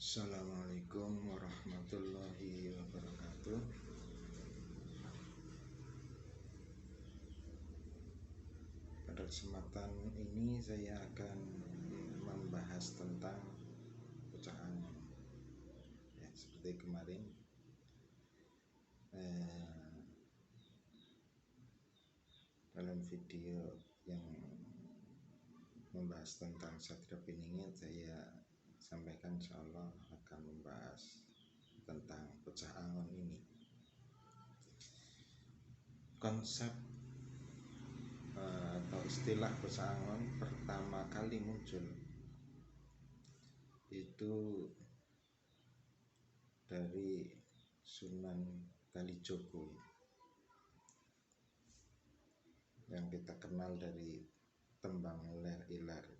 Assalamualaikum warahmatullahi wabarakatuh. Pada kesempatan ini saya akan membahas tentang pecahan ya, seperti kemarin dalam video yang membahas tentang Satria Piningit, saya sampaikan insyaallah akan membahas tentang pecah angon ini. Konsep atau istilah pecah angon pertama kali muncul itu dari Sunan Kalijogo yang kita kenal dari tembang ler ilar.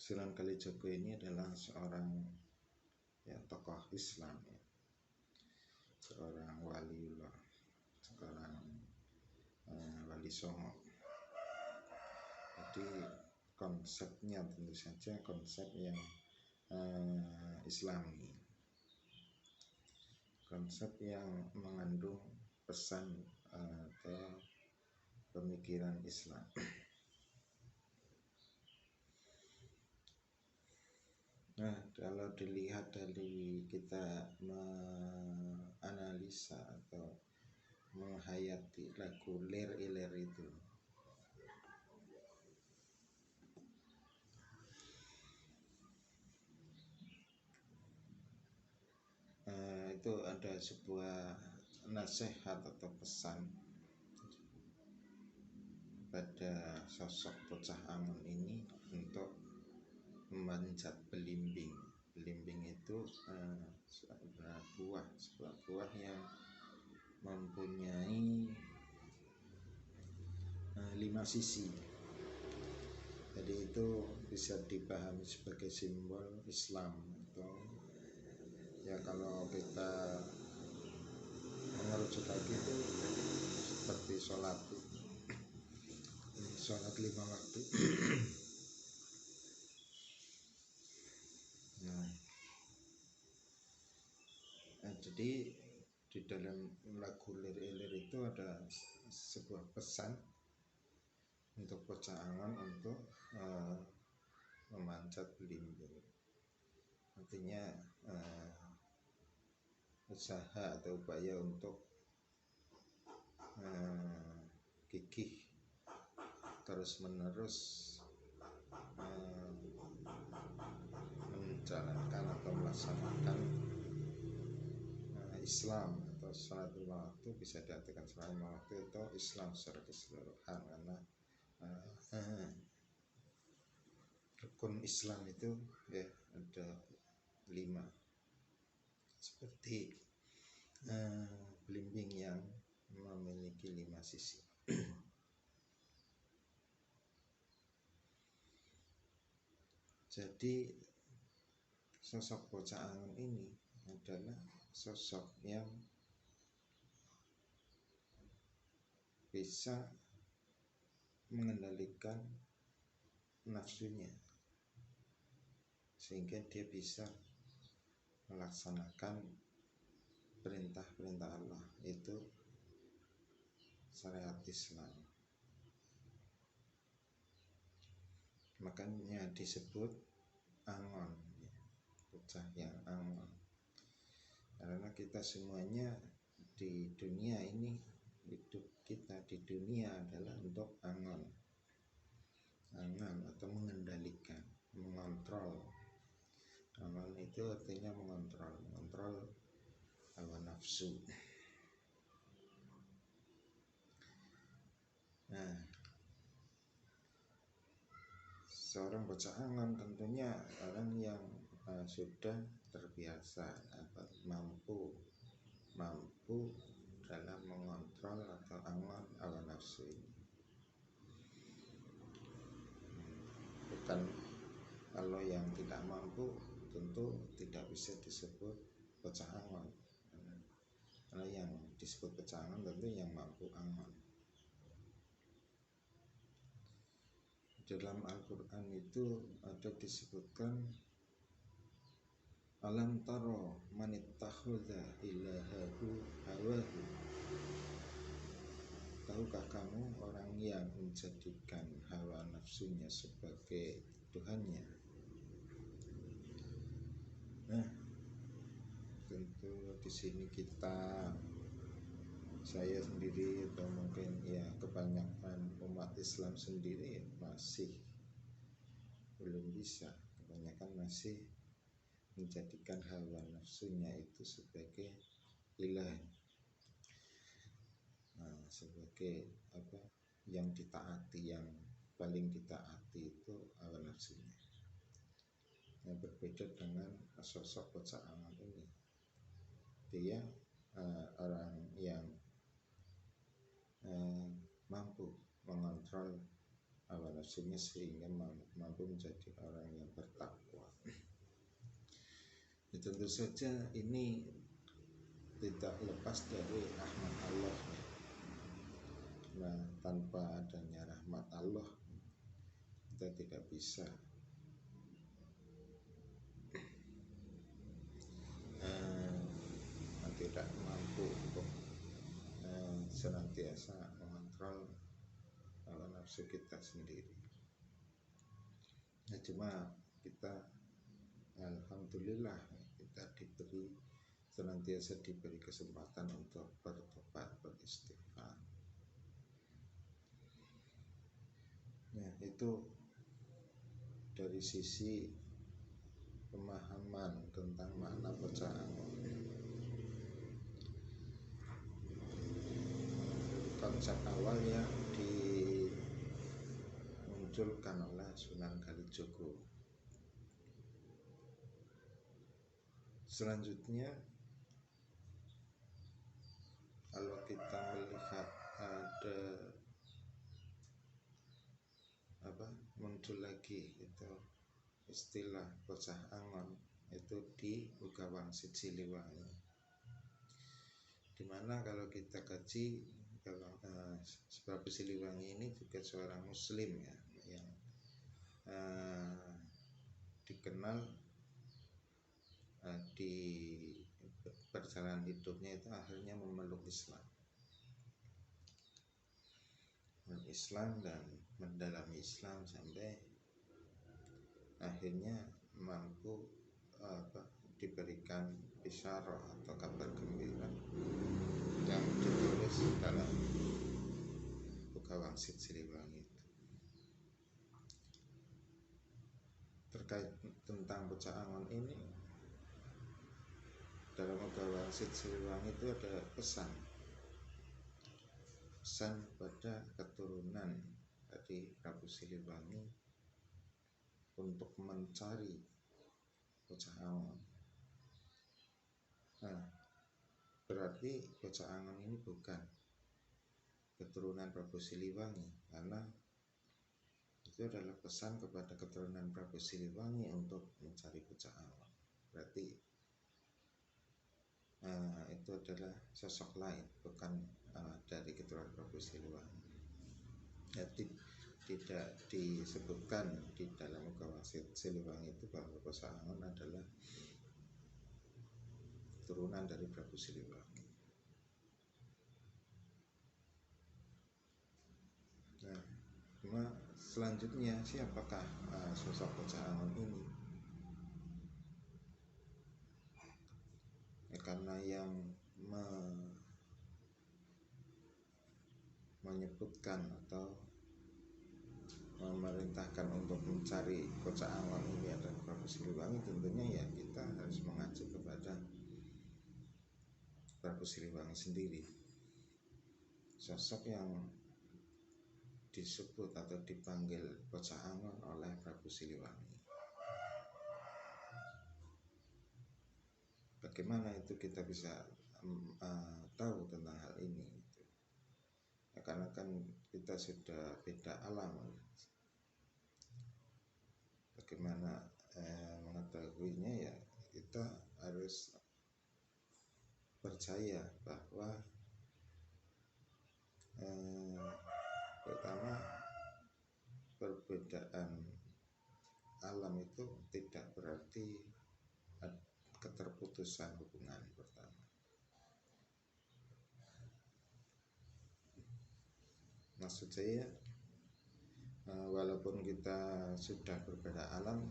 Sunan Kalijogo ini adalah seorang tokoh Islam, seorang waliullah, seorang wali songo. Jadi konsepnya tentu saja konsep yang Islami, konsep yang mengandung pesan atau pemikiran Islam. Nah, kalau dilihat dari kita menganalisa atau menghayati lagu ler iler itu ada sebuah nasihat atau pesan pada sosok bocah angon ini untuk memanjat belimbing. Belimbing itu sebuah buah yang mempunyai 5 sisi. Jadi itu bisa dipahami sebagai simbol Islam, atau ya kalau kita mengerucut lagi itu seperti sholat 5 waktu. Jadi di dalam lagu lir ilir itu ada sebuah pesan untuk bocah angon untuk memanjat belimbing. Artinya usaha atau upaya untuk gigih terus menerus menjalankan atau melaksanakan Islam atau sholat 5 waktu. Bisa diartikan sholat 5 waktu itu Islam secara keseluruhan, karena rukun Islam itu ada 5, seperti belimbing yang memiliki 5 sisi. Jadi sosok bocah angon ini adalah sosok yang bisa mengendalikan nafsunya sehingga dia bisa melaksanakan perintah-perintah Allah, itu syariat Islam. Makanya disebut angon, bocah yang angon, karena kita semuanya di dunia ini, hidup kita di dunia adalah untuk angon atau mengendalikan, mengontrol. Angon itu artinya mengontrol hawa nafsu. Nah, seorang bocah angon tentunya orang yang sudah terbiasa atau mampu dalam mengontrol atau angon hawa nafsu ini. Bukan kalau yang tidak mampu tentu tidak bisa disebut bocah angon. Karena yang disebut bocah angon tentu yang mampu angon. dalam Al-Quran itu ada disebutkan alam taro manittakhadha ilahahu hawahu. Tahukah kamu orang yang menjadikan hawa nafsunya sebagai Tuhannya? Nah, tentu di sini saya sendiri atau mungkin ya kebanyakan umat Islam sendiri masih belum bisa. Kebanyakan masih menjadikan hawa nafsunya itu sebagai ilah, sebagai apa yang ditaati, yang paling ditaati itu hawa nafsunya. Yang berbeda dengan sosok bocah Angon ini, dia orang yang mampu mengontrol hawa nafsunya sehingga mampu menjadi orang yang bertakwa. Tentu saja ini tidak lepas dari rahmat Allah. Nah, tanpa adanya rahmat Allah kita tidak bisa tidak mampu untuk senantiasa mengontrol hawa nafsu kita sendiri. Nah, cuma kita alhamdulillah kita senantiasa diberi kesempatan untuk bertobat, beristighfar. Nah, itu dari sisi pemahaman tentang makna bocah Angon. Konsep awal yang dimunculkan oleh Sunan Kalijogo. Selanjutnya, kalau kita melihat ada muncul lagi itu istilah bocah Angon itu di Uga Wangsit Siliwangi, dimana kalau kita kaji, kalau Prabu Siliwangi ini juga seorang muslim ya, yang dikenal di perjalanan hidupnya itu akhirnya memeluk Islam dan mendalami Islam sampai akhirnya mampu diberikan bisyarah atau kabar gembira yang ditulis dalam Uga Wangsit Siliwangi itu. Terkait tentang bocah Angon ini, dalam Uga Wangsit Siliwangi itu ada pesan pada keturunan dari Prabu Siliwangi untuk mencari bocah Angon. Nah, berarti bocah Angon ini bukan keturunan Prabu Siliwangi, karena itu adalah pesan kepada keturunan Prabu Siliwangi untuk mencari bocah Angon. Berarti itu adalah sosok lain, bukan dari keturunan Prabu Siliwangi. Jadi tidak disebutkan di dalam Uga Wangsit Siliwangi itu bahwa bocah Angon adalah keturunan dari Prabu Siliwangi. Nah, cuma selanjutnya siapakah sosok bocah Angon ini? Karena yang menyebutkan atau memerintahkan untuk mencari bocah Angon ini adalah Prabu Siliwangi, tentunya ya kita harus mengacu kepada Prabu Siliwangi sendiri, sosok yang disebut atau dipanggil bocah Angon oleh Prabu Siliwangi. Bagaimana itu kita bisa tahu tentang hal ini? Ya, karena kan kita sudah beda alam. Bagaimana mengetahuinya? Ya kita harus percaya bahwa pertama perbedaan alam itu tidak berarti keterputusan hubungan pertama. Maksud saya, walaupun kita sudah berbeda alam,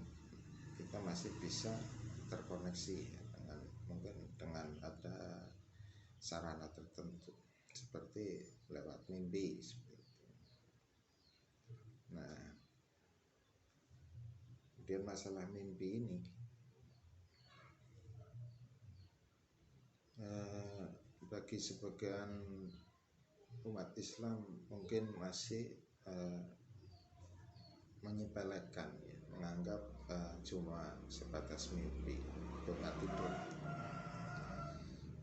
kita masih bisa terkoneksi dengan mungkin dengan ada sarana tertentu seperti lewat mimpi seperti itu. Nah, kemudian masalah mimpi ini bagi sebagian umat Islam mungkin masih menyepelekan, ya, menganggap cuma sebatas mimpi, bunga tidur.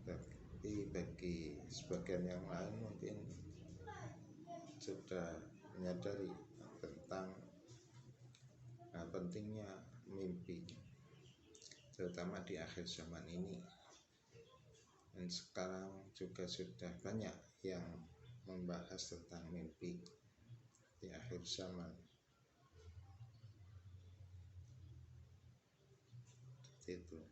Tapi bagi sebagian yang lain mungkin sudah menyadari tentang pentingnya mimpi, terutama di akhir zaman ini. Dan sekarang juga sudah banyak yang membahas tentang mimpi di akhir zaman. Itu.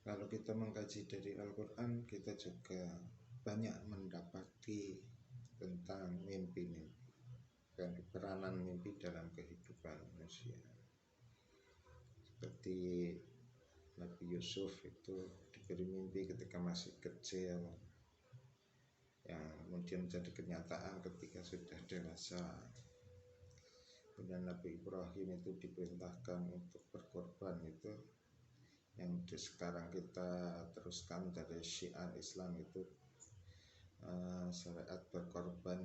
Kalau kita mengkaji dari Al-Quran, kita juga banyak mendapati tentang mimpi-mimpi dan peranan mimpi dalam kehidupan manusia. Seperti Nabi Yusuf itu diberi mimpi ketika masih kecil, yang kemudian menjadi kenyataan ketika sudah dewasa. Kemudian Nabi Ibrahim itu diperintahkan untuk berkorban, itu yang sekarang kita teruskan dari syiar Islam itu syariat berkorban,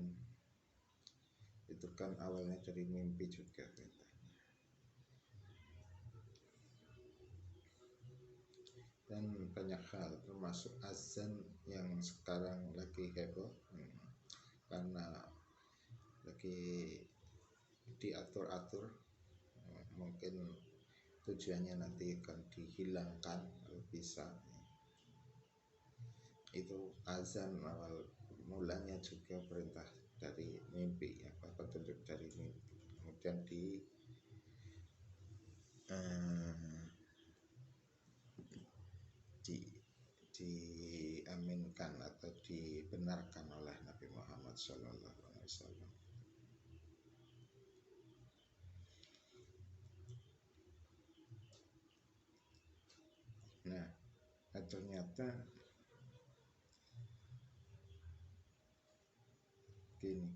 itu kan awalnya dari mimpi juga. Dan banyak hal termasuk azan yang sekarang lagi heboh karena lagi diatur-atur, mungkin tujuannya nanti akan dihilangkan kalau bisa. Itu azan awal mulanya juga perintah dari mimpi, petunjuk dari mimpi, kemudian diaminkan atau dibenarkan oleh Nabi Muhammad SAW. Nah, ternyata gini,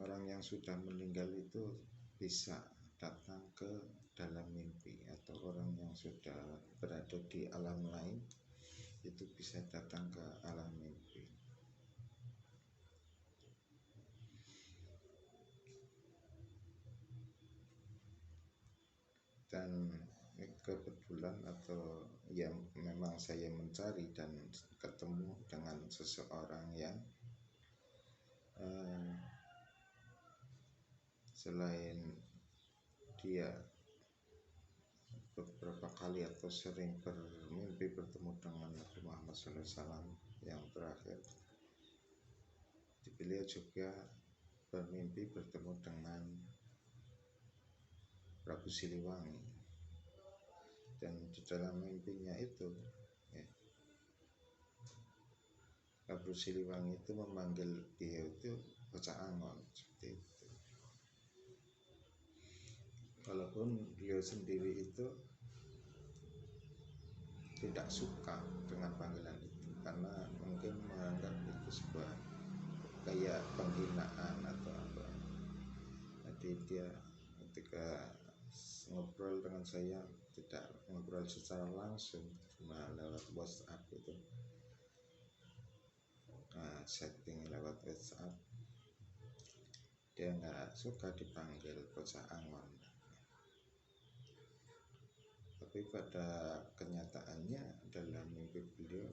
orang yang sudah meninggal itu bisa datang ke dalam mimpi, atau orang yang sudah berada di alam lain itu bisa datang ke alam mimpi. Dan kebetulan atau ya memang saya mencari dan ketemu dengan seseorang yang selain dia beberapa kali atau sering bermimpi bertemu dengan Nabi Muhammad SAW yang terakhir, beliau juga bermimpi bertemu dengan Prabu Siliwangi. Dan di dalam mimpinya itu, ya, Prabu Siliwangi itu memanggil dia itu Bocah Angon, seperti itu. Walaupun beliau sendiri itu tidak suka dengan panggilan itu, karena mungkin menganggap itu sebuah kayak penghinaan atau apa. Jadi dia ketika ngobrol dengan saya tidak ngobrol secara langsung, cuma lewat WhatsApp itu, setting lewat WhatsApp, dia nggak suka dipanggil Bocah Angon. Tapi pada kenyataannya dalam mimpi beliau,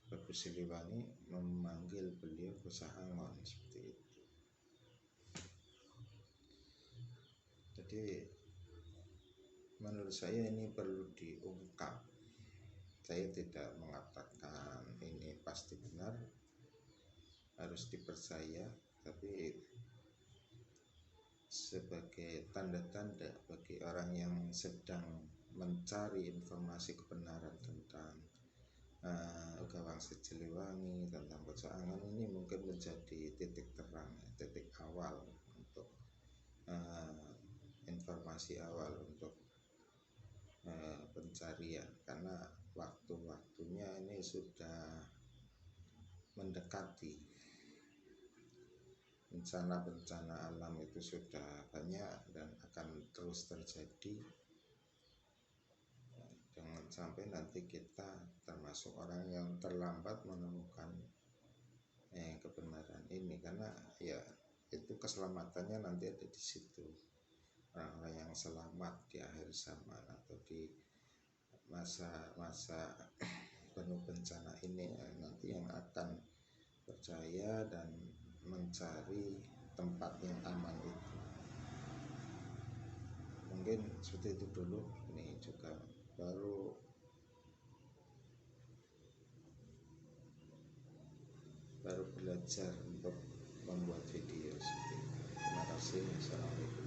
Prabu Siliwangi memanggil beliau Bocah Angon, seperti itu. Jadi menurut saya ini perlu diungkap Saya tidak mengatakan ini pasti benar, harus dipercaya, tapi sebagai tanda-tanda bagi orang yang sedang mencari informasi kebenaran tentang Gawang Sejeliwangi, tentang Pocok Angan, ini mungkin menjadi titik terang, titik awal untuk informasi awal untuk pencarian, karena waktu-waktunya ini sudah mendekati. Bencana-bencana alam itu sudah banyak dan akan terus terjadi. Jangan sampai nanti kita termasuk orang yang terlambat menemukan kebenaran ini, karena ya itu keselamatannya nanti ada di situ. Orang-orang yang selamat di akhir zaman atau di masa-masa penuh bencana ini nanti yang akan percaya dan mencari tempat yang aman itu. Mungkin seperti itu dulu. Ini juga baru belajar untuk membuat video seperti ini. Terima kasih. Assalamualaikum.